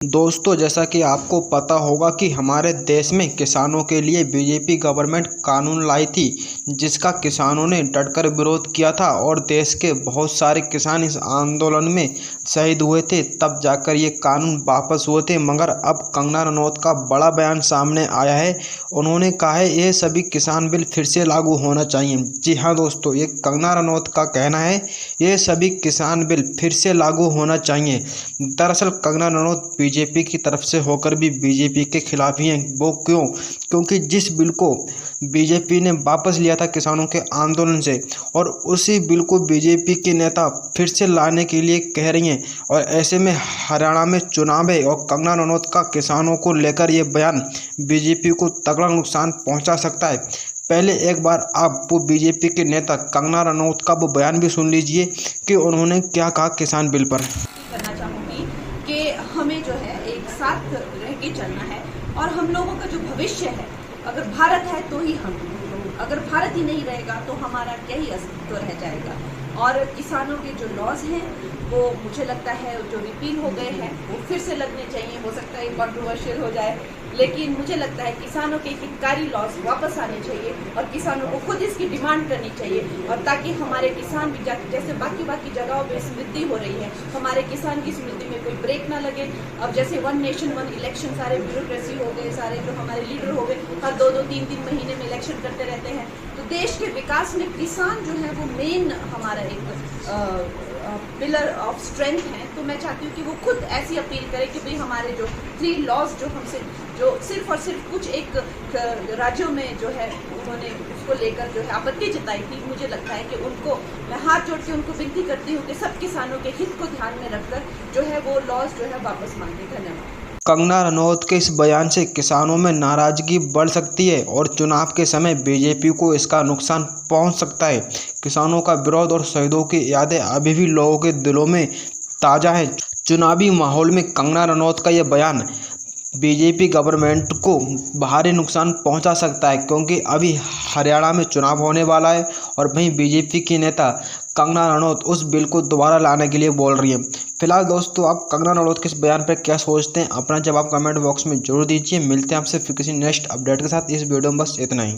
दोस्तों, जैसा कि आपको पता होगा कि हमारे देश में किसानों के लिए बीजेपी गवर्नमेंट कानून लाई थी, जिसका किसानों ने डटकर विरोध किया था और देश के बहुत सारे किसान इस आंदोलन में शहीद हुए थे। तब जाकर ये कानून वापस हुए थे। मगर अब कंगना रनौत का बड़ा बयान सामने आया है। उन्होंने कहा है ये सभी किसान बिल फिर से लागू होना चाहिए। जी हाँ दोस्तों, ये कंगना रनौत का कहना है, ये सभी किसान बिल फिर से लागू होना चाहिए। दरअसल कंगना रनौत बीजेपी की तरफ से होकर भी बीजेपी के खिलाफ ही हैं। वो क्यों? क्योंकि जिस बिल को बीजेपी ने वापस लिया था किसानों के आंदोलन से, और उसी बिल को बीजेपी के नेता फिर से लाने के लिए कह रही हैं। और ऐसे में हरियाणा में चुनाव है और कंगना रनौत का किसानों को लेकर ये बयान बीजेपी को तगड़ा नुकसान पहुंचा सकता है। पहले एक बार आप वो बीजेपी के नेता कंगना रनौत का वो बयान भी सुन लीजिए कि उन्होंने क्या कहा किसान बिल पर। करना चाहूँगी कि हमें जो है एक साथ रह के चलना है और हम लोगों का जो भविष्य है, अगर भारत है तो ही हम, अगर भारत ही नहीं रहेगा तो हमारा क्या ही अस्तित्व रह जाएगा। और किसानों के जो लॉज हैं वो मुझे लगता है जो रिपील हो गए हैं वो फिर से लगने चाहिए। हो सकता है कंट्रोवर्शियल हो जाए, लेकिन मुझे लगता है किसानों के हितकारी लॉज वापस आने चाहिए और किसानों को खुद इसकी डिमांड करनी चाहिए। और ताकि हमारे किसान भी जैसे बाकी जगहों पे समृद्धि हो रही है, हमारे किसान की समृद्धि में कोई ब्रेक ना लगे। अब जैसे 1 नेशन 1 इलेक्शन, सारे ब्यूरोक्रेसी हो गए, सारे जो हमारे लीडर हो गए हर 2-3 महीने में इलेक्शन करते रहते हैं। तो देश के विकास में किसान जो है वो मेन हमारा एक पिलर ऑफ स्ट्रेंथ है। तो मैं चाहती हूँ कि वो खुद ऐसी अपील करे कि भाई हमारे जो 3 लॉज जो हमसे जो सिर्फ और सिर्फ कुछ एक राज्यों में जो है उन्होंने उसको लेकर जो है आपत्ति जताई थी, मुझे लगता है कि उनको मैं हाथ जोड़ के उनको विनती करती हूँ कि सब किसानों के हित को ध्यान में रखकर जो है वो लॉज जो है वापस मांगे। धन्यवाद। कंगना रनौत के इस बयान से किसानों में नाराजगी बढ़ सकती है और चुनाव के समय बीजेपी को इसका नुकसान पहुंच सकता है। किसानों का विरोध और शहीदों की यादें अभी भी लोगों के दिलों में ताज़ा है। चुनावी माहौल में कंगना रनौत का यह बयान बीजेपी गवर्नमेंट को भारी नुकसान पहुंचा सकता है, क्योंकि अभी हरियाणा में चुनाव होने वाला है और वहीं बीजेपी की नेता कंगना रनौत उस बिल को दोबारा लाने के लिए बोल रही है। फिलहाल दोस्तों, आप कंगना रनौत के इस बयान पर क्या सोचते हैं? अपना जवाब कमेंट बॉक्स में जरूर दीजिए। मिलते हैं आपसे फिर किसी नेक्स्ट अपडेट के साथ। इस वीडियो में बस इतना ही।